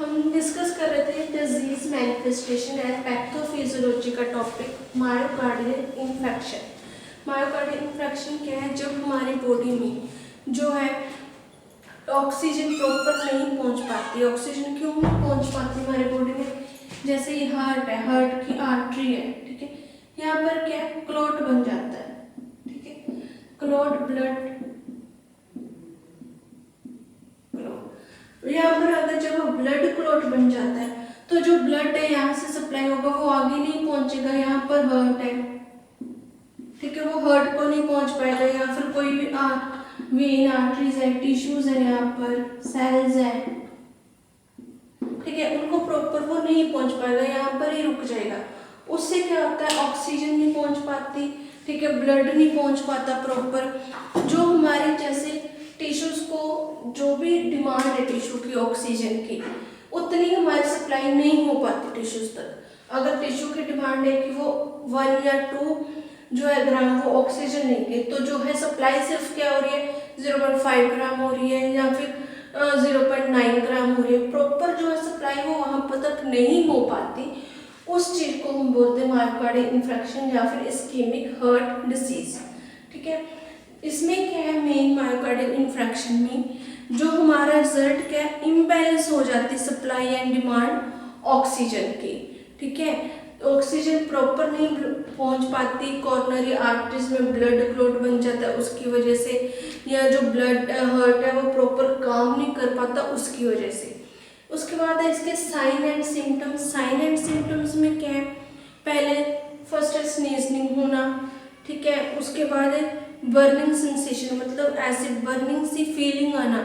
हम डिस्कस कर रहे थे डिजीज मैनिफेस्टेशन एंड पैथोफिजियोलॉजी का topic myocardial infection. Myocardial infection क्या है? जब हमारी बॉडी में जो है ऑक्सीजन प्रॉपर नहीं पहुंच पाती। ऑक्सीजन क्यों नहीं पहुंच पाती हमारी बॉडी में? जैसे ये हार्ट है, हार्ट की आर्टरी है, ठीक है, यहाँ पर क्या है, क्लॉट बन जाता है, ठीक है, क्लॉट ब्लड। यहाँ पर अगर जब ब्लड क्लॉट बन जाता है तो जो ब्लड है यहाँ से सप्लाई होगा वो आगे नहीं पहुंचेगा। यहाँ पर हर्ट है, ठीक है, वो हर्ट को नहीं पहुंच पाएगा, या फिर कोई भी वेन, आर्टरीज है, टिश्यूज है, यहाँ पर सेल्स है, ठीक है, उनको प्रॉपर वो नहीं पहुंच पाएगा, यहाँ पर ही रुक जाएगा। उससे क्या होता है, ऑक्सीजन नहीं पहुंच पाती, ठीक है, ब्लड नहीं पहुंच पाता प्रॉपर। जो हमारे जैसे टिश्यूज को जो भी डिमांड है टिश्यू की ऑक्सीजन की, उतनी हमारी सप्लाई नहीं हो पाती टिश्यूज तक। अगर टिश्यू की डिमांड है कि वो 1 या 2 जो है ग्राम वो ऑक्सीजन लेंगे, तो जो है सप्लाई सिर्फ क्या हो रही है, 0.5 ग्राम हो रही है, या फिर 0.9 ग्राम हो रही है। प्रॉपर जो है सप्लाई वो वहां पर तक नहीं हो पाती। उस चीज को हम बोलते हैं मायोकार्डियल इन्फेक्शन या फिर इस्केमिक हार्ट डिसीज, ठीक है। इसमें क्या है, मेन मायोकार्डियल इन्फेक्शन में जो हमारा रिजल्ट क्या है, इम्बैलेंस हो जाती है सप्लाई एंड डिमांड ऑक्सीजन की, ठीक है। ऑक्सीजन प्रॉपर नहीं पहुंच पाती, कॉर्नरी आर्टरीज में ब्लड क्लॉट बन जाता है उसकी वजह से, या जो ब्लड हर्ट है वो प्रॉपर काम नहीं कर पाता उसकी वजह से। उसके बाद है इसके sign and symptoms. Sign and symptoms में क्या है, पहले फर्स्ट है स्नीजिंग होना, ठीक है, उसके बाद है बर्निंग सेंसेशन, मतलब ऐसे बर्निंग सी फीलिंग आना,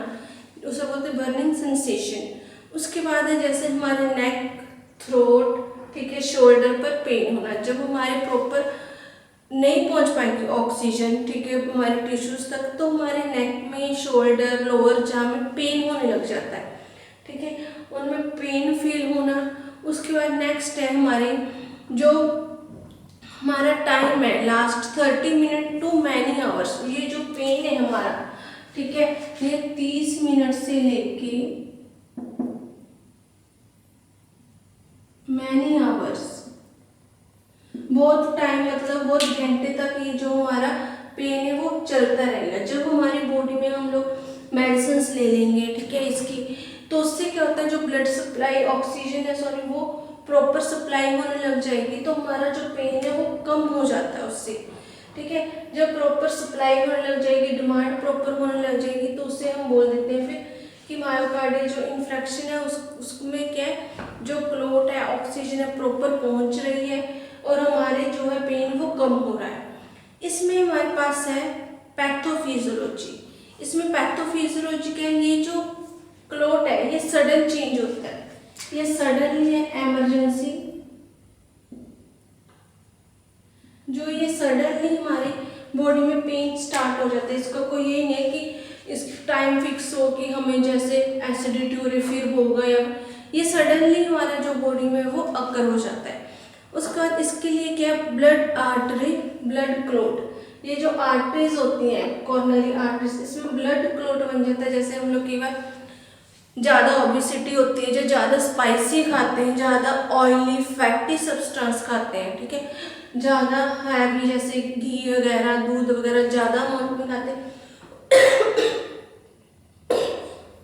उसे बोलते हैं बर्निंग सेंसेशन। उसके बाद है जैसे हमारे नेक, थ्रोट, ठीक है, शोल्डर पर पेन होना, जब हमारे प्रॉपर नहीं पहुंच पाएंगे ऑक्सीजन, ठीक है, हमारे टिश्यूज तक, तो हमारे नेक में, शोल्डर, लोअर जा में पेन होने लग जाता है, ठीक है, उनमें पेन फील होना। उसके बाद नेक्स्ट है हमारे जो हमारा टाइम है last 30 minute to many hours, ये जो पेन है हमारा, ठीक है, ये 30 मिनट से लेके मैनी आवर्स, बहुत टाइम, मतलब बहुत घंटे तक ये जो हमारा पेन है वो चलता रहेगा। जब हमारी बॉडी में हम लोग मेडिसिन ले लेंगे, ठीक है, इसकी, तो उससे क्या होता है, जो ब्लड सप्लाई ऑक्सीजन है, सॉरी, वो प्रॉपर सप्लाई होने लग जाएगी, तो हमारा जो पेन है वो कम हो जाता है उससे, ठीक है। जब प्रॉपर सप्लाई होने लग जाएगी, डिमांड प्रॉपर होने लग जाएगी, तो उससे हम बोल देते हैं फिर कि मायोकार्डियल जो इन्फेक्शन है उसमें क्या है, जो क्लॉट है, ऑक्सीजन है प्रॉपर पहुंच रही है और हमारे जो है पेन वो कम हो रहा है। इसमें हमारे पास है पैथोफिजियोलॉजी। इसमें पैथोफिजियोलॉजी क्या है, ये जो क्लॉट है ये सडन चेंज होता है, ये सडनली है, एमरजेंसी, जो ये सडनली हमारी बॉडी में पेन स्टार्ट हो जाता है। इसका कोई ये नहीं है कि इस टाइम फिक्स हो कि हमें जैसे एसिडिटी हो रही फिर होगा, या ये सडनली हमारे जो बॉडी में वो अकर हो जाता है। उसके बाद इसके लिए क्या, ब्लड आर्टरी, ब्लड क्लॉट, ये जो आर्टरीज होती हैं, कॉर्नरी आर्टरीज, इसमें ब्लड क्लॉट बन जाता है। जैसे हम लोग कई बार ज़्यादा ओबेसिटी होती है, जो ज़्यादा स्पाइसी खाते हैं, ज़्यादा ऑयली फैटी सब्सटेंस खाते हैं, ठीक है, ज़्यादा हैवी जैसे घी वगैरह, दूध वगैरह ज़्यादा अमाउंट में खाते हैं,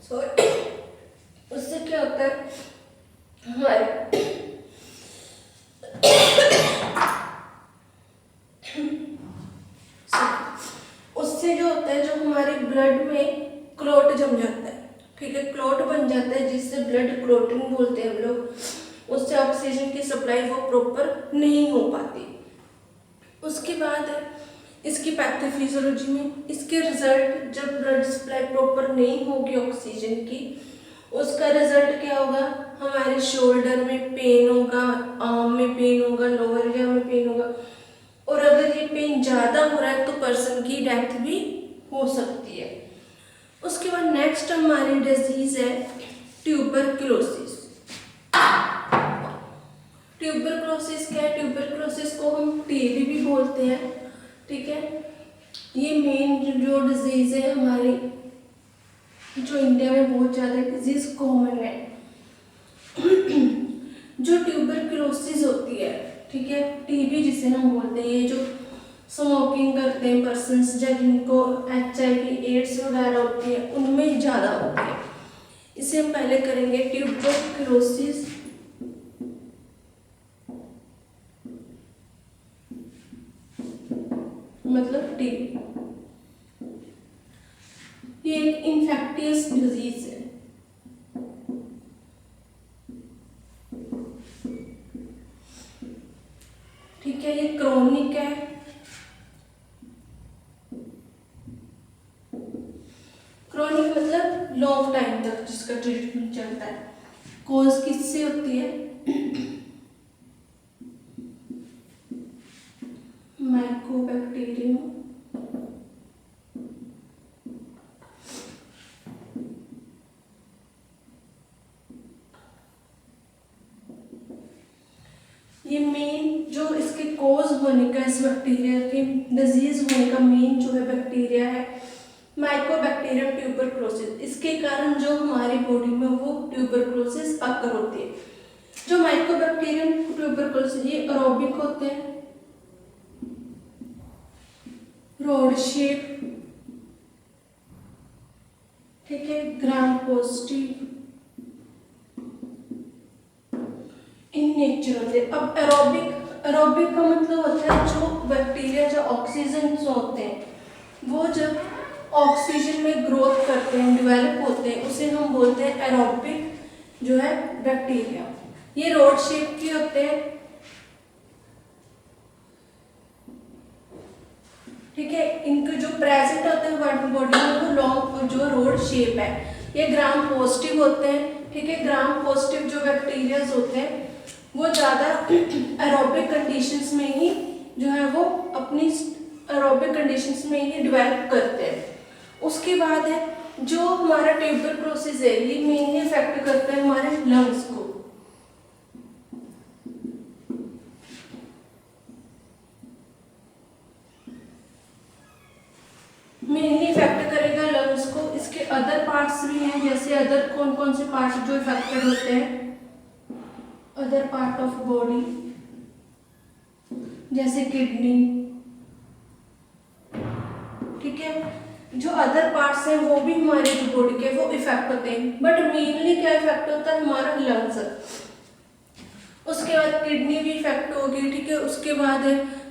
सॉरी, उससे क्या होता है हमारे उससे जो होता है, जो हमारे ब्लड में क्लॉट जम जाता है, ठीक है, क्लॉट बन जाता है, जिससे ब्लड क्लॉटिंग बोलते हैं हम लोग। उससे ऑक्सीजन की सप्लाई वो प्रॉपर नहीं हो पाती। उसके बाद इसकी पैथोफिजियोलॉजी में इसके रिजल्ट, जब ब्लड सप्लाई प्रॉपर नहीं होगी ऑक्सीजन की, उसका रिजल्ट क्या होगा, हमारे शोल्डर में पेन होगा, आर्म में पेन होगा, लोअर एरिया में पेन होगा, और अगर ये पेन ज़्यादा हो रहा है तो पर्सन की डेथ भी हो सकती है। उसके बाद नेक्स्ट हमारी डिजीज है ट्यूबरक्लोसिस। ट्यूबरक्लोसिस क्या है, ट्यूबरक्लोसिस को हम टीबी भी बोलते हैं, ठीक है। ये मेन जो डिजीज है हमारी, जो इंडिया में बहुत ज़्यादा डिजीज कॉमन है, जो ट्यूबरक्लोसिस होती है, ठीक है, टीबी जिसे हम बोलते हैं, ये जो स्मोकिंग करते हैं पर्सन्स, जब इनको HIV एड्स वगैरह होती है उनमें ज़्यादा होती है। इसे हम पहले करेंगे ट्यूबरक्लोसिस, मतलब टीबी। ये एक इन्फेक्टियस डिजीज है। ठीक है, ये क्रोनिक है। क्रोनिक मतलब लॉन्ग टाइम तक जिसका ट्रीटमेंट चलता है। कॉज किससे होती है? माइकोबैक्टीरियम, ये मेन जो इसके कॉज होने का, इस बैक्टीरिया के डिजीज होने का मेन जो है बैक्टीरिया है माइकोबैक्टीरियम ट्यूबरक्लोसिस। इसके कारण जो हमारी बॉडी में वो ट्यूबरक्लोसिस अकर होती है। जो माइकोबैक्टीरियम ट्यूबरक्लोसिस ये एरोबिक होते हैं, रॉड शेप, ठीक है, ग्राम पॉजिटिव इन नेचर होते हैं। अब एरोबिक का मतलब होता है जो बैक्टीरिया जो ऑक्सीजन जो होते हैं वो जब ऑक्सीजन में ग्रोथ करते हैं, डेवलप होते हैं, उसे हम बोलते हैं एरोबिक जो है बैक्टीरिया। ये रॉड शेप के होते हैं, ठीक है, इनके जो प्रेजेंट होते हैं बॉडी में वो लॉन्ग जो रॉड शेप है। ये ग्राम पॉजिटिव होते हैं, ठीक है, ग्राम पॉजिटिव जो बैक्टीरियाज होते हैं वो ज़्यादा एरोबिक कंडीशंस में ही जो है वो अपनी एरोबिक कंडीशंस में ही डेवलप करते हैं। उसके बाद है जो हमारा ट्यूबरक्लोसिस है, ये मेनली इफेक्ट करता है हमारे लंग्स को। मेनली इफेक्ट करेगा लंग्स को। इसके अदर पार्ट्स भी हैं, जैसे अदर कौन कौन से पार्ट्स जो इफेक्टेड होते हैं, अदर पार्ट ऑफ बॉडी, जैसे किडनी, ठीक है, जो अदर पार्ट्स हैं वो भी हमारे जो बॉडी के वो इफेक्ट होते हैं, बट मेनली क्या इफेक्ट होता है हमारा लंग्स। उसके बाद किडनी भी इफेक्ट होगी, ठीक है, उसके बाद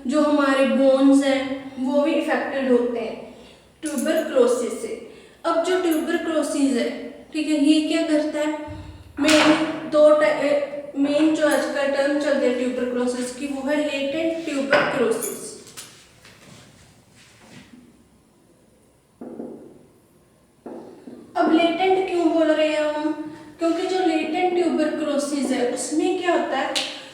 जो हमारे बोन्स हैं वो भी इफेक्टेड होते हैं ट्यूबरक्लोसिस से। अब जो ट्यूबरक्लोसिस है, ठीक है, ये क्या करता है, मेन जो आज का टर्म चल रहा है ट्यूबरक्लोसिस की वो है लेटेंट ट्यूबरक्लोसिस। अब लेटेंट क्यों बोल रहे हैं हम? क्योंकि जो लेटेंट ट्यूबरक्लोसिस है उसमें क्या होता है,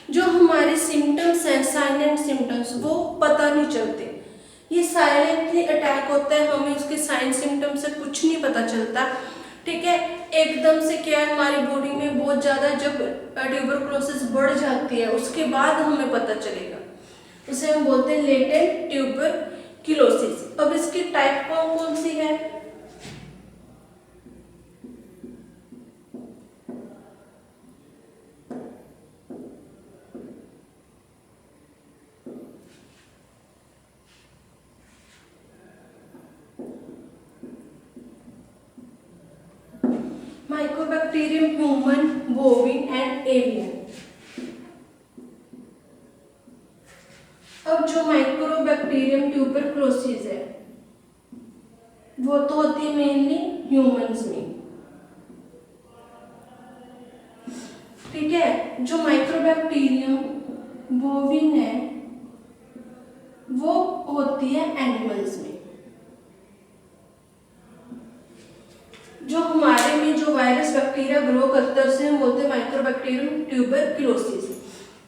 जो हमारे सिम्टम्स हैं, साइलेंट सिम्टम्स, वो पता नहीं चलते। ये साइलेंटली अटैक होता है, हमें उसके साइन सिम्टम से कुछ नहीं पता चलता, ठीक है। एकदम से क्या है, हमारी बॉडी में बहुत ज़्यादा जब ट्यूबरक्लोसिस बढ़ जाती है उसके बाद हमें पता चलेगा, उसे हम बोलते हैं लेटेंट ट्यूबरक्लोसिस। अब इसकी टाइप कौन कौन सी है? Mycobacterium human, बोविन and avian. अब जो माइक्रोबैक्टीरियम ट्यूबरक्लोसिस है वो तो होती है मेनली ह्यूमंस में, ठीक है। जो माइक्रोबैक्टीरियम बोविन है वो होती है एनिमल्स में। जो हमारे में जो वायरस बैक्टीरिया ग्रो करता है उसे हम बोलते हैं माइक्रोबैक्टीरियम ट्यूबरक्लोसिस,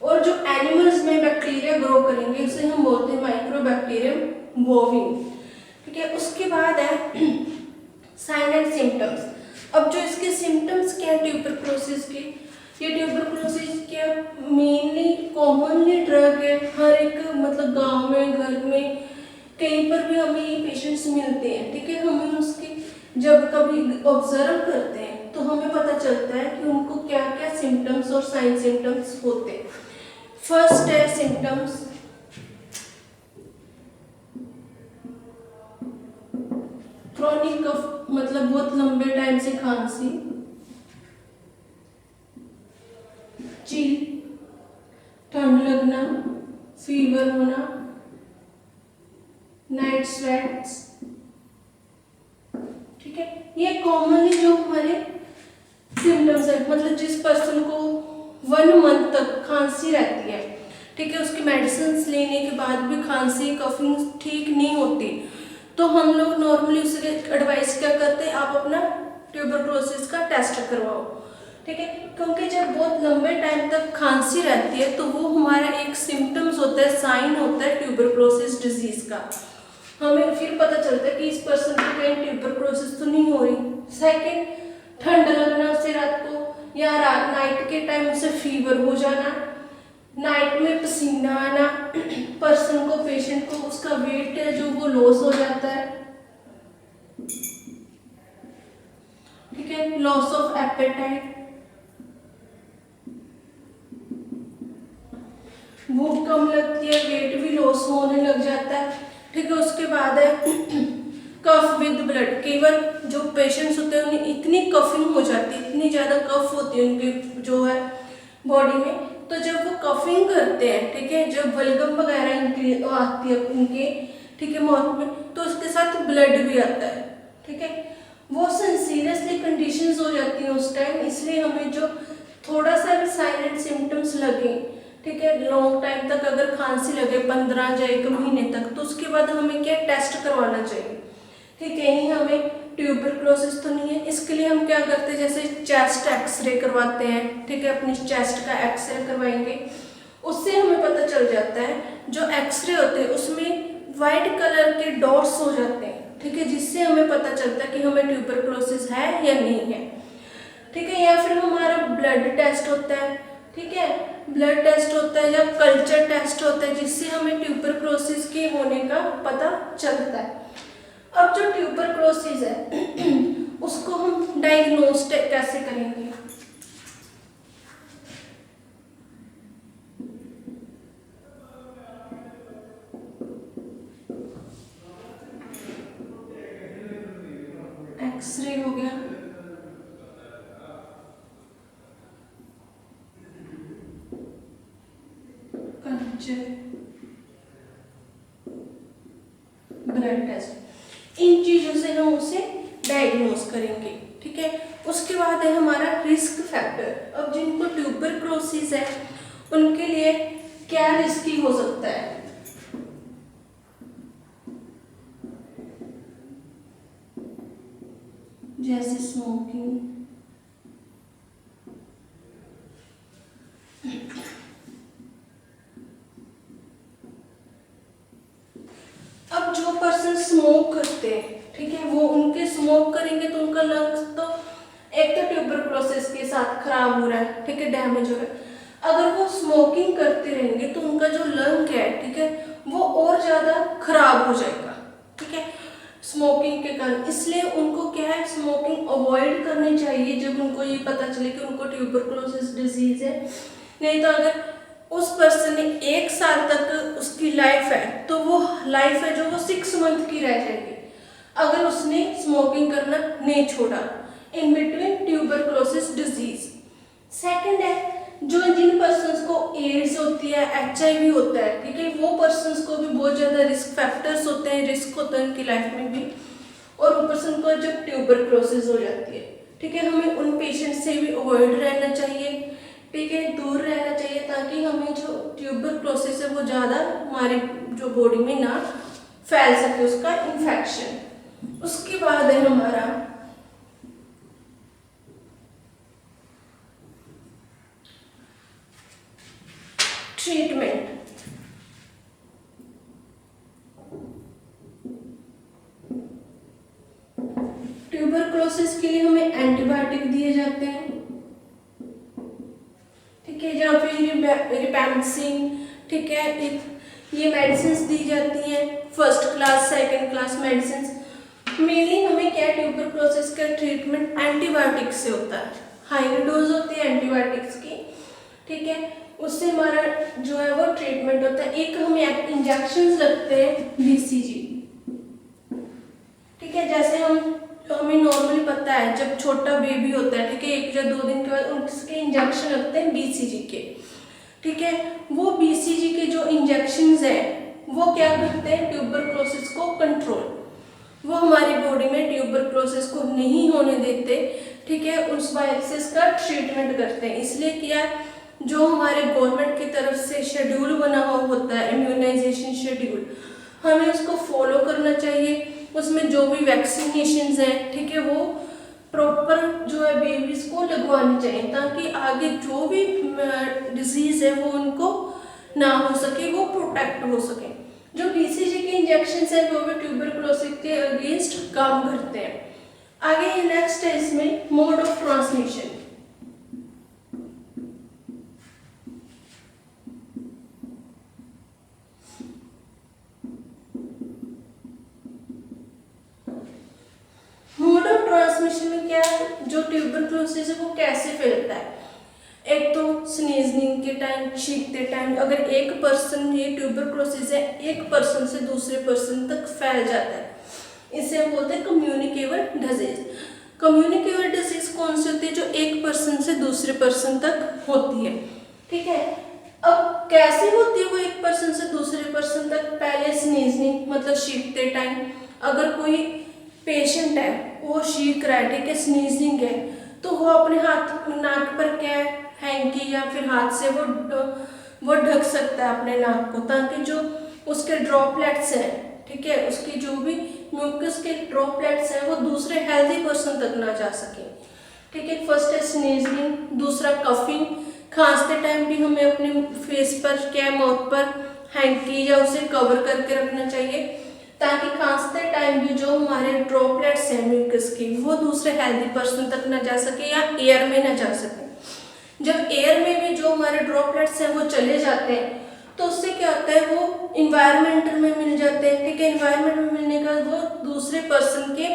और जो एनिमल्स में बैक्टीरिया ग्रो करेंगे उसे हम बोलते हैं माइक्रोबैक्टीरियम बोविन, ठीक है। उसके बाद है साइन एंड सिम्टम्स। अब जो इसके सिम्टम्स क्या है ट्यूबरक्लोसिस के, ये ट्यूबरक्लोसिस क्या मेनली कॉमनली ड्रग है, हर एक मतलब गांव में, घर में, कहीं पर भी हमें ये पेशेंट्स मिलते हैं, ठीक है। हमें उसके जब कभी ऑब्जर्व करते हैं तो हमें पता चलता है कि उनको क्या क्या सिम्टम्स और साइन सिम्टम्स होते हैं। फर्स्ट है सिम्टम्स, क्रॉनिक कफ, मतलब बहुत लंबे टाइम से खांसी, चील, ठंड लगना, फीवर होना, नाइट स्वेट्स। ठीक है, ये कॉमनली जो हमारे सिम्टम्स है, मतलब जिस पर्सन को 1 मंथ तक खांसी रहती है, ठीक है, उसकी मेडिसिन लेने के बाद भी खांसी कफिंग ठीक नहीं होती, तो हम लोग नॉर्मली उसके एडवाइस क्या करते हैं, आप अपना ट्यूबरक्लोसिस का टेस्ट करवाओ। ठीक है, क्योंकि जब बहुत लंबे टाइम तक खांसी रहती है तो वो हमारा एक सिम्टम्स होता है, साइन होता है ट्यूबरक्लोसिस डिजीज का। हमें फिर पता चलता है कि इस पर्सन को कहीं ट्यूबरक्लोसिस तो नहीं हो रही। सेकेंड, ठंड लगना उसे रात को या नाइट के टाइम उसे फीवर हो जाना, नाइट में पसीना आना, पर्सन को, पेशेंट को उसका वेट है जो वो लॉस हो जाता है। ठीक है, लॉस ऑफ एपेटाइट, भूख कम लगती है, वेट भी लॉस होने लग जाता है। ठीक है, उसके बाद है कफ विद ब्लड। केवल जो पेशेंट्स होते हैं उन्हें इतनी कफिंग हो जाती है, इतनी ज़्यादा कफ होती है उनके जो है बॉडी में, तो जब वो कफिंग करते हैं, ठीक है, जब बलगम वगैरह इनकी आती है उनके, ठीक है, माउथ में, तो उसके साथ ब्लड भी आता है। ठीक है, वो सीरियसली कंडीशंस हो जाती हैं उस टाइम, इसलिए हमें जो थोड़ा सा भी साइलेंट सिम्टम्स लगे, ठीक है, लॉन्ग टाइम तक अगर खांसी लगे 15 या 1 महीने तक, तो उसके बाद हमें क्या टेस्ट करवाना चाहिए। ठीक है, कहीं हमें ट्यूबरक्लोसिस तो नहीं है, इसके लिए हम क्या करते हैं, जैसे चेस्ट एक्सरे करवाते हैं। ठीक है, अपनी चेस्ट का एक्सरे करवाएंगे, उससे हमें पता चल जाता है, जो एक्सरे होते हैं उसमें वाइट कलर के डॉट्स हो जाते हैं। ठीक है, जिससे हमें पता चलता है कि हमें ट्यूबरक्लोसिस है या नहीं है। ठीक है, या फिर हमारा ब्लड टेस्ट होता है। ठीक है, ब्लड टेस्ट होता है या कल्चर टेस्ट होता है, जिससे हमें ट्यूबरक्लोसिस के होने का पता चलता है। अब जो ट्यूबरक्लोसिस है उसको हम डायग्नोस्ट कैसे करेंगे। एक्सरे हो गया, कल्चर, ब्लड टेस्ट, इन चीजों से हम उसे डायग्नोस करेंगे। ठीक है, उसके बाद है हमारा रिस्क फैक्टर। अब जिनको ट्यूबरक्लोसिस है उनके लिए क्या रिस्की हो सकता है। जैसे स्मोकिंग, अब जो पर्सन स्मोक करते हैं, ठीक है, वो उनके स्मोक करेंगे तो उनका लंग्स तो एक तो ट्यूबरक्लोसिस के साथ खराब हो रहा है, ठीक है, डैमेज हो रहा है। अगर वो स्मोकिंग करते रहेंगे तो उनका जो लंग है, ठीक है, वो और ज़्यादा खराब हो जाएगा। ठीक है, स्मोकिंग के कारण, इसलिए उनको क्या है, स्मोकिंग अवॉइड करनी चाहिए जब उनको ये पता चले कि उनको ट्यूबरक्लोसिस डिजीज है। नहीं तो अगर उस पर्सन ने 1 साल तक उसकी लाइफ है तो वो लाइफ है जो वो 6 मंथ की रह जाएगी, अगर उसने स्मोकिंग करना नहीं छोड़ा in between tuberculosis disease. Second है, जो जिन पर्सन्स को एड्स होती है, HIV होता है, ठीक है, वो पर्सन्स को भी बहुत ज़्यादा रिस्क फैक्टर्स होते हैं, रिस्क होता है उनकी लाइफ में भी, और वो पर्सन को जब ट्यूबरक्लोसिस हो जाती है, ठीक है, हमें उन पेशेंट से भी अवॉइड रहना चाहिए। ठीक है, दूर रहना चाहिए, ताकि हमें जो ट्यूबरक्लोसिस है वो ज़्यादा हमारी जो बॉडी में ना फैल सके उसका इन्फेक्शन। उसके बाद है हमारा ट्रीटमेंट। ट्यूबरक्लोसिस के लिए हमें एंटीबायोटिक दिए जाते हैं। ठीक है, जहाँ पे रिपैम्पसिन, ठीक है, ये मेडिसिन दी जाती हैं, first class second class medicine. Mainly हमें क्या ट्यूबरक्लोसिस का ट्रीटमेंट एंटीबायोटिक से होता है, हाई डोज होती है एंटीबायोटिक्स की, ठीक है, उससे हमारा जो है वो ट्रीटमेंट होता है। एक हम इंजेक्शन लगते हैं बीसीजी, ठीक है, जैसे हमें नॉर्मली पता है जब छोटा बेबी होता है, ठीक है, 1 या 2 दिन के बाद उसके इंजेक्शन लगते हैं बीसीजी के, ठीक है, वो बीसीजी के जो इंजेक्शंस हैं वो क्या करते हैं, ट्यूबरक्लोसिस को कंट्रोल, वो हमारी बॉडी में ट्यूबरक्लोसिस को नहीं होने देते, ठीक है, उस वायरसेस का ट्रीटमेंट करते हैं। इसलिए क्या, जो हमारे गवर्नमेंट की तरफ से शेड्यूल बना हुआ होता है, इम्यूनाइजेशन शेड्यूल, हमें उसको फॉलो करना चाहिए। उसमें जो भी वैक्सीनेशंस हैं, ठीक है, वो प्रॉपर जो है बेबीज को लगवानी चाहिए, ताकि आगे जो भी डिजीज है वो उनको ना हो सके, वो प्रोटेक्ट हो सके। जो बीसीजी के इंजेक्शन है वो भी ट्यूबरक्लोसिस के अगेंस्ट काम करते हैं। आगे नेक्स्ट है इसमें mode of transmission. Mode of transmission में क्या है, जो ट्यूबरक्लोसिस है वो कैसे फैलता है, एक तो स्नीजिंग के टाइम, छींकते टाइम, अगर एक पर्सन ये ट्यूबरक्लोसिस है एक पर्सन से दूसरे पर्सन तक फैल जाता है, इसे हम बोलते हैं कम्युनिकेबल डिजीज। कम्युनिकेबल डिजीज कौन सी होती है, जो एक पर्सन से दूसरे पर्सन तक होती है, ठीक है। अब कैसे होती है वो एक पर्सन से दूसरे पर्सन तक, पहले स्नीजिंग मतलब छींकते टाइम, अगर कोई पेशेंट है वो छींक रहा है, ठीक है, स्नीजिंग है, तो वो अपने हाथ नाक पर क्या है, हैंकी या फिर हाथ से वो ढक सकता है अपने नाक को, ताकि जो उसके ड्रॉपलेट्स हैं, ठीक है, उसकी जो भी म्यूकस के ड्रॉपलेट्स हैं वो दूसरे हेल्दी पर्सन तक ना जा सके, ठीक है। फर्स्ट है स्नीजिंग, दूसरा कफिंग, खांसते टाइम भी हमें अपने फेस पर क्या, माउथ पर हैंकी या उसे कवर करके रखना चाहिए, ताकि खांसते टाइम भी जो हमारे ड्रॉपलेट्स हैं म्यूकस की वो दूसरे हेल्दी पर्सन तक ना जा सके या एयर में ना जा सके। जब एयर में भी जो हमारे ड्रॉपलेट्स हैं वो चले जाते हैं तो उससे क्या होता है, वो इन्वायरमेंट में मिल जाते हैं, ठीक है, इन्वायरमेंट में मिलने का वो दूसरे पर्सन के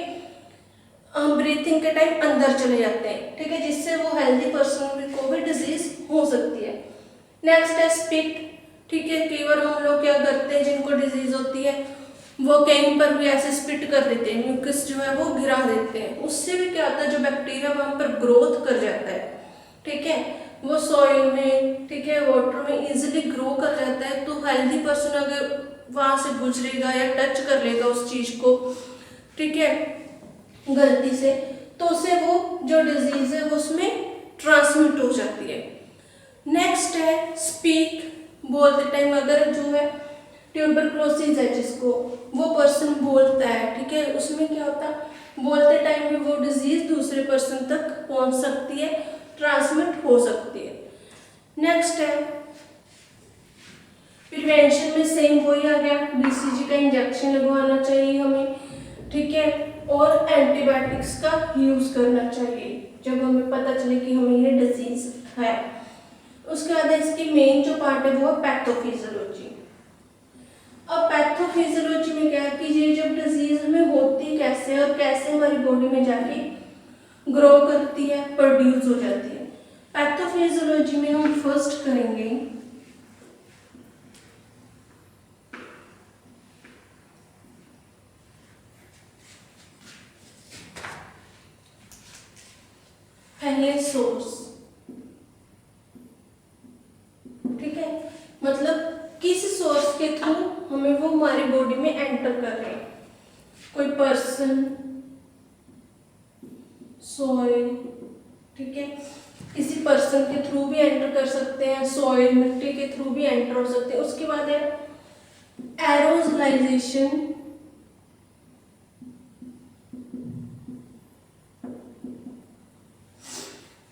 ब्रीथिंग के टाइम अंदर चले जाते हैं, ठीक है, जिससे वो हेल्दी पर्सन को भी डिजीज हो सकती है। नेक्स्ट है स्पिट, ठीक है, कई बार हम लोग क्या करते हैं जिनको डिजीज होती है वो कहीं पर भी ऐसे स्पिट कर देते हैं, म्यूकस जो है वो गिरा देते हैं, उससे भी क्या होता है, जो बैक्टीरिया वहां पर ग्रोथ कर जाता है, ठीक है, वो सॉइल में, ठीक है, वाटर में इजीली ग्रो कर जाता है, तो हेल्दी पर्सन अगर वहां से गुजरेगा या टच कर लेगा उस चीज को, ठीक है, गलती से, तो उससे वो जो डिजीज है वो उसमें ट्रांसमिट हो जाती है। नेक्स्ट है स्पीक, बोलते टाइम अगर जो है ट्यूबरक्लोसिस है जिसको, वो पर्सन बोलता है, ठीक है, उसमें क्या होता है, बोलते टाइम भी वो डिजीज दूसरे पर्सन तक पहुंच सकती है, ट्रांसमिट हो सकती है। नेक्स्ट है प्रिवेंशन में सेम वही आ गया, बीसीजी का इंजेक्शन लगवाना चाहिए हमें, ठीक है, और एंटीबायोटिक्स का यूज करना चाहिए जब हमें पता चले कि हमें ये डिजीज है। उसके बाद इसकी मेन जो पार्ट है वो है पैथोफिजियोलॉजी। अब पैथोफिजियोलॉजी में क्या है कि ये जब डिजीज में होती कैसे और कैसे हमारी बॉडी में जाके ग्रो करती है, प्रोड्यूस हो जाती है। पैथोफिजियोलॉजी में हम फर्स्ट करेंगे पहले सोर्स, ठीक है, मतलब किस सोर्स के थ्रू हमें वो हमारी बॉडी में एंटर कर रहे हैं, कोई पर्सन, सॉइल, ठीक है, किसी पर्सन के थ्रू भी एंटर कर सकते हैं, सॉइल मिट्टी के थ्रू भी एंटर हो सकते हैं। उसके बाद है एरोसोलाइजेशन,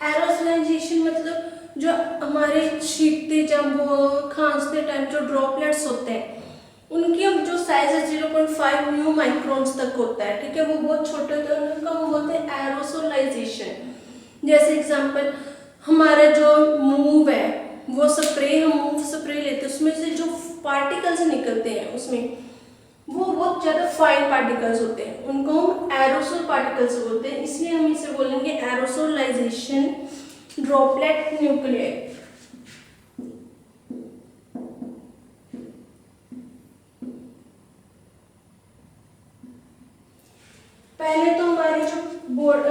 एरोसोलाइजेशन मतलब जो हमारे छींकते जब खांसते टाइम जो ड्रॉपलेट्स होते हैं उनकी अब जो साइज है 0.5 म्यू माइक्रोन्स तक होता है, ठीक है, वो बहुत छोटे होते हैं, उनका हम बोलते हैं एरोसोलाइजेशन। जैसे एग्जांपल हमारा जो मूव है वो स्प्रे, हम मूव स्प्रे लेते हैं उसमें से जो पार्टिकल्स निकलते हैं उसमें वो बहुत ज़्यादा फाइन पार्टिकल्स होते हैं, उनको हम एरोसोल पार्टिकल्स बोलते हैं, इसलिए हम इसे बोलेंगे एरोसोलाइजेशन ड्रॉपलेट न्यूक्लियाई। पहले तो हमारी जो बोर्ड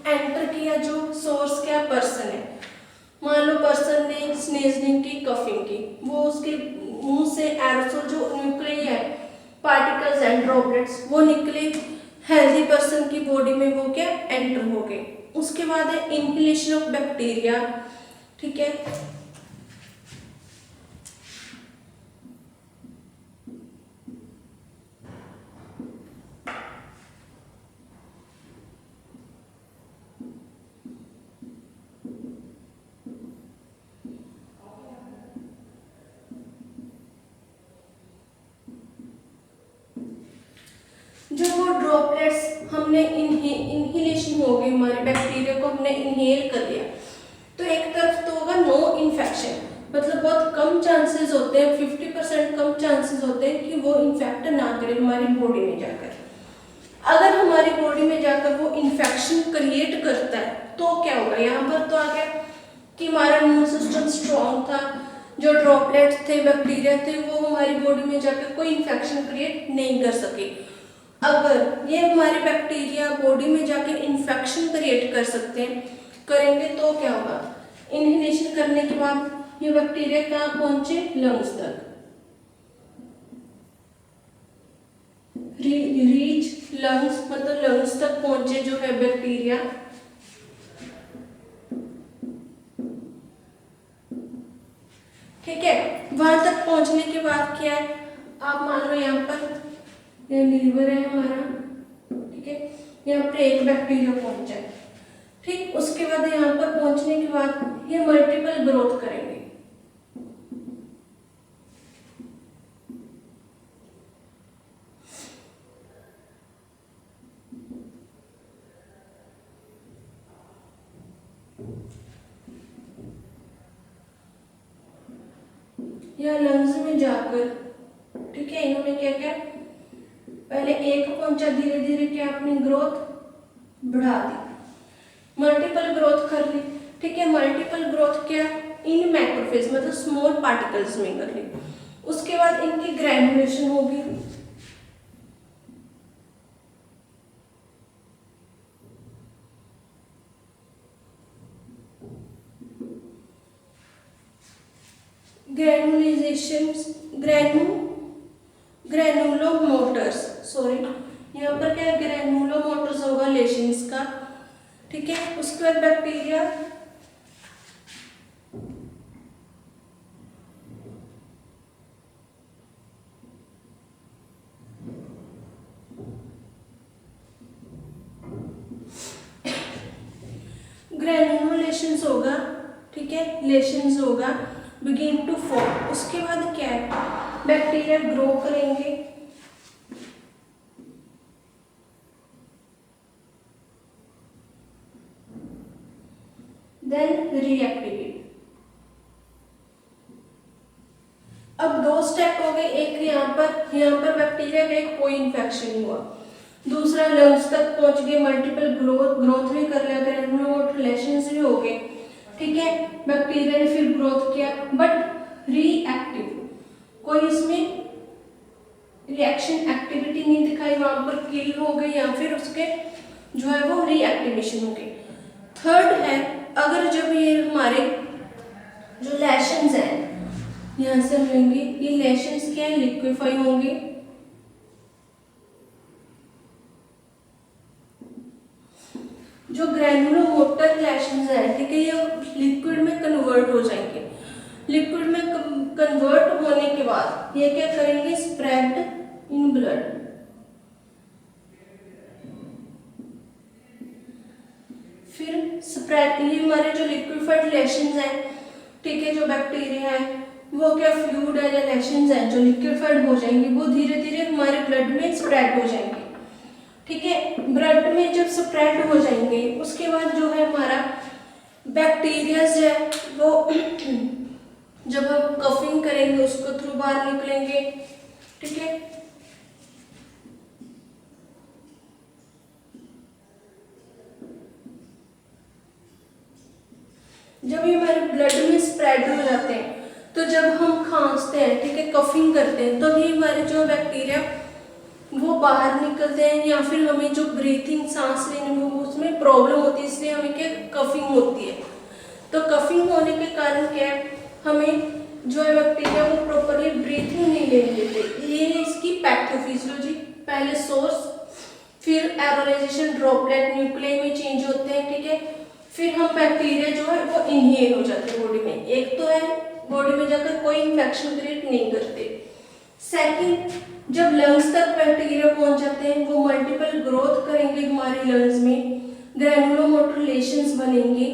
एंटर किया जो सोर्स क्या पर्सन है, मान लो पर्सन ने स्नेजनिंग की, कफिंग की, वो उसके मुंह से एरोसोल जो न्यूक्लियाई है, पार्टिकल्स एंड ड्रॉपलेट्स वो निकले, हेल्दी पर्सन की बॉडी में वो क्या एंटर हो गए। उसके बाद है इनहेलेशन ऑफ बैक्टीरिया, ठीक है। जो वो ड्रॉपलेट्स हमने इनहेलेशन हो गई, हमारे बैक्टीरिया को हमने इनहेल कर लिया, तो एक तरफ तो होगा नो इन्फेक्शन, मतलब बहुत कम चांसेस होते हैं, 50% कम चांसेस होते हैं कि वो इन्फेक्ट ना करे हमारी बॉडी में जाकर। अगर हमारी बॉडी में जाकर वो इन्फेक्शन क्रिएट करता है तो क्या होगा, यहाँ पर तो आ गया कि हमारा इम्यून सिस्टम स्ट्रॉन्ग था, जो ड्रॉपलेट्स थे, बैक्टीरिया थे, वो हमारी बॉडी में जाकर कोई इन्फेक्शन क्रिएट नहीं कर सके। अगर ये हमारे बैक्टीरिया बॉडी में जाके इन्फेक्शन क्रिएट कर सकते हैं, करेंगे तो क्या होगा, इनहेलेशन करने के बाद ये बैक्टीरिया कहाँ पहुंचे, लंग्स तक, रीच लंग्स, मतलब लंग्स तक पहुंचे जो है बैक्टीरिया। ठीक है, वहां तक पहुंचने के बाद क्या है, आप मान लो यहाँ पर ये लीवर है हमारा, ठीक है, यहाँ पर एक बैक्टीरिया पहुंचा है, ठीक, उसके बाद यहाँ पर पहुंचने के बाद ये मल्टीपल ग्रोथ करेंगे। या लंग्स में जाकर, ठीक है, इन्होंने क्या किया, पहले एक पहुंचा, धीरे धीरे क्या अपनी ग्रोथ बढ़ा दी, मल्टीपल ग्रोथ कर ली, ठीक है। मल्टीपल ग्रोथ क्या, इन मैक्रोफेज मतलब स्मॉल पार्टिकल्स में कर ली, उसके बाद इनकी ग्रेनुलेशन होगी, ग्रेनुलोमोटर्स, सॉरी यहाँ पर क्या ग्रेनुलोमोटर्स होगा लेशंस का, ठीक है। उसके बाद बैक्टीरिया ग्रेनुलेशंस होगा, ठीक है, लेशंस होगा, बिगिन टू फॉर्म। उसके बाद क्या है, बैक्टीरिया ग्रो करेंगे, देन रीएक्टिवेट। अब दो स्टेप हो गए, एक यहाँ पर बैक्टीरिया का एक कोई इन्फेक्शन नहीं हुआ, दूसरा लंग्स तक पहुंच गए, मल्टीपल ग्रोथ भी कर लिया, ग्रेनुलोमेटर्स भी हो गए, ठीक है। बैक्टीरिया ने फिर ग्रोथ किया, बट रीएक्टिव, कोई इसमें रिएक्शन एक्टिविटी नहीं दिखाई, वहां पर किल हो गई या फिर उसके जो है वो रीएक्टिवेशन हो गई। थर्ड है, अगर जब ये हमारे जो लेशंस हैं यहाँ से होंगे, ये लेशंस क्या है, लिक्विफाई होंगे, जो ग्रेनुलोमोटर लेशंस है, ठीक है, ये लिक्विड में कन्वर्ट हो जाएंगे, लिक्विड में कन्वर्ट होने के बाद ये क्या करेंगे, स्प्रेड इन ब्लड, फिर स्प्रेड, ये हमारे जो लिक्विफाइड लेशंस हैं, ठीक है, जो बैक्टीरिया है वो क्या फ्लूइड है या लेशंस हैं जो लिक्विफाइड हो जाएंगे, वो धीरे धीरे हमारे ब्लड में स्प्रेड हो जाएंगे, ठीक है। ब्लड में जब स्प्रेड हो जाएंगे उसके बाद जो है हमारा बैक्टीरिया है वो जब हम कफिंग करेंगे उसको थ्रू बाहर निकलेंगे, ठीक है। जब ये हमारे ब्लड में स्प्रेड हो जाते हैं, तो जब हम खांसते हैं, ठीक है, कफिंग करते हैं, तो ये हमारे जो बैक्टीरिया वो बाहर निकलते हैं, या फिर हमें जो ब्रीथिंग सांस लेने में उसमें प्रॉब्लम होती है, इसलिए हमें क्या कफिंग होती है। तो कफिंग होने के कारण क्या है, हमें जो है बैक्टीरिया वो प्रॉपरली ब्रीथिंग नहीं ले लेते। ये है इसकी पैथोफिजियोलॉजी। पहले सोर्स, फिर एरोलाइजेशन, ड्रॉपलेट न्यूक्लियाई में चेंज होते हैं, ठीक है, फिर हम बैक्टीरिया जो है वो इनहेल हो जाते हैं बॉडी में। एक तो है बॉडी में जाकर कोई इन्फेक्शन क्रिएट नहीं करते। सेकंड, जब लंग्स तक बैक्टीरिया पहुंच जाते हैं, वो मल्टीपल ग्रोथ करेंगे हमारे लंग्स में, ग्रैनुलोमोटर लेशंस बनेंगे,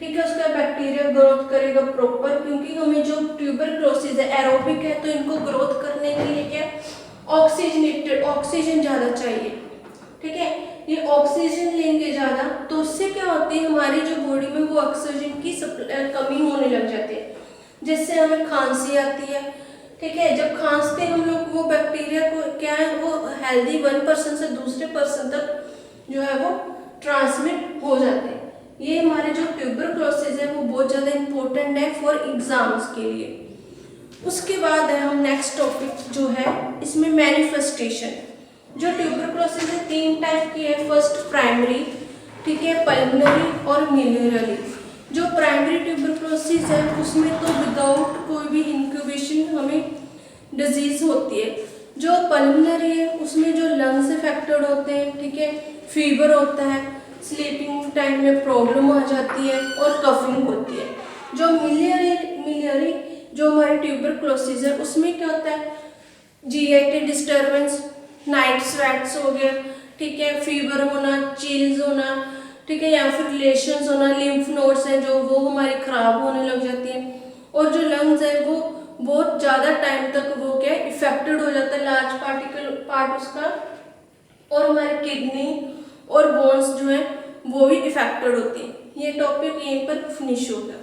ठीक है, उसका बैक्टीरिया ग्रोथ करेगा प्रॉपर, क्योंकि हमें जो ट्यूबरक्लोसिस है एरोबिक है, तो इनको ग्रोथ करने के लिए क्या ऑक्सीजनेटेड ऑक्सीजन ज़्यादा चाहिए, ठीक है, ये ऑक्सीजन लेंगे ज़्यादा, तो उससे क्या होती है हमारी जो बॉडी में वो ऑक्सीजन की कमी होने लग जाती है, जिससे हमें खांसी आती है, ठीक है। जब खांसते हम लोग, वो बैक्टीरिया को क्या है वो हेल्दी 1% से दूसरे पर्सन तक जो है वो ट्रांसमिट हो जाते हैं। ये हमारे जो ट्यूबरक्लोसिस है वो बहुत ज़्यादा इम्पोर्टेंट है फॉर एग्जाम्स के लिए। उसके बाद है हम नेक्स्ट टॉपिक जो है इसमें मैनिफेस्टेशन। जो ट्यूबरक्लोसिस है 3 टाइप की है। फर्स्ट प्राइमरी, ठीक है, पल्मोनरी और मिलियरी। जो प्राइमरी ट्यूबरक्लोसिस है उसमें तो विदाउट कोई भी इंक्यूबेशन हमें डिजीज होती है। जो पल्मोनरी है उसमें जो लंग्स अफेक्टेड होते हैं, ठीक है, फीवर होता है, स्लीपिंग टाइम में प्रॉब्लम आ जाती है और कफिंग होती है। जो मिलियरी जो हमारी ट्यूबरक्लोसिस है उसमें क्या होता है, जीआईटी डिस्टर्बेंस, नाइट स्वेट्स हो गया, ठीक है, फीवर होना, चिल्स होना, ठीक है, या फिर रिलेशंस होना, लिम्फ नोड्स हैं जो वो हमारी खराब होने लग जाती हैं, और जो लंग्स है वो बहुत ज़्यादा टाइम तक वो क्या इफेक्टेड हो जाता है, लार्ज पार्ट उसका, और हमारी किडनी और बोन्स जो है वो भी इफेक्टेड होती हैं। ये टॉपिक यहीं पर फिनिश होगा।